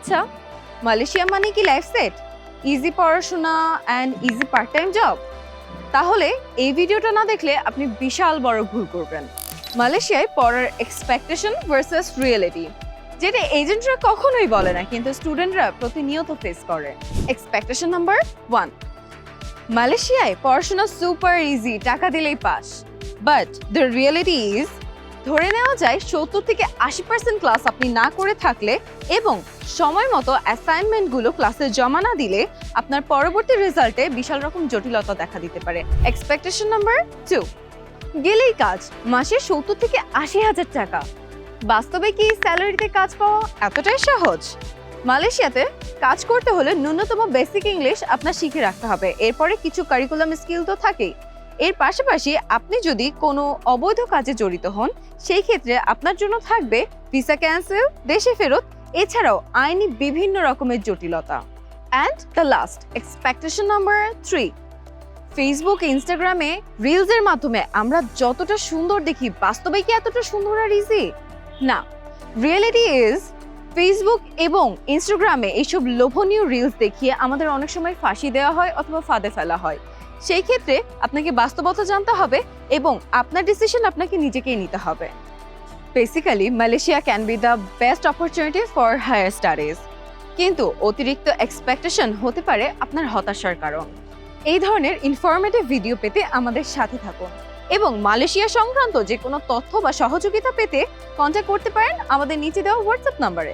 আচ্ছা, মালয়েশিয়া মানে কি লাইফ সেট, ইজি পড়াশোনা and easy part time job? তাহলে এই ভিডিওটা না দেখলে আপনি বিশাল বড় ভুল করবেন। মালয়েশিয়ায় পড়ার এক্সপেকটেশন ভার্সেস রিয়েলিটি, যেটা এজেন্টরা কখনোই বলে না কিন্তু স্টুডেন্টরা প্রতিনিয়ত ফেস করে। এক্সপেকটেশন নাম্বার 1, মালয়েশিয়ায় পড়াশোনা সুপার ইজি, টাকা দিলেই pass. But the reality is, ধরে নেওয়া যায় 70 থেকে 80% ক্লাস আপনি না করে থাকলে এবং সময় মতো অ্যাসাইনমেন্টগুলো ক্লাসে জমা না দিলে আপনার পরবর্তী রেজাল্টে বিশাল রকম জটিলতা দেখা দিতে পারে। এক্সপেকটেশন নাম্বার 2, গেলেই কাজ, মাসে 70 থেকে 80,000 টাকা। বাস্তবে কি স্যালারিতে কাজ পাওয়া এতটাই সহজ? মালয়েশিয়াতে কাজ করতে হলে ন্যূনতম বেসিক ইংলিশ আপনার শিখে রাখতে হবে। এরপরে কিছু কারিকুলাম স্কিল তো থাকেই। এর পাশাপাশি আপনি যদি কোনো অবৈধ কাজে জড়িত হন, সেই ক্ষেত্রে আপনার জন্য থাকবে ভিসা ক্যান্সেল, দেশে ফেরত, এছাড়াও আইনি বিভিন্ন রকমের জটিলতা। And the last expectation number 3, Facebook, ইনস্টাগ্রামে রিলসের মাধ্যমে আমরা যতটা সুন্দর দেখি, বাস্তবে কি এতটা সুন্দর আর ইজি? না, রিয়েলিটি ইজ, ফেসবুক এবং ইনস্টাগ্রামে এইসব লোভনীয় রিলস দেখিয়ে আমাদের অনেক সময় ফাঁসি দেওয়া হয় অথবা ফাঁদে ফেলা হয়। সেই ক্ষেত্রে আপনাকে বাস্তবতা জানতে হবে এবং আপনার ডিসিশন আপনাকে নিজেকেই নিতে হবে। Basically Malaysia can be the best opportunity for higher studies, কিন্তু অতিরিক্ত এক্সপেকটেশন হতে পারে আপনার হতাশার কারণ। এই ধরনের ইনফরমেটিভ ভিডিও পেতে আমাদের সাথে থাকুন এবং মালয়েশিয়া সংক্রান্ত যে কোনো তথ্য বা সহযোগিতা পেতে কন্ট্যাক্ট করতে পারেন আমাদের নিচে দেওয়া হোয়াটসঅ্যাপ নাম্বারে।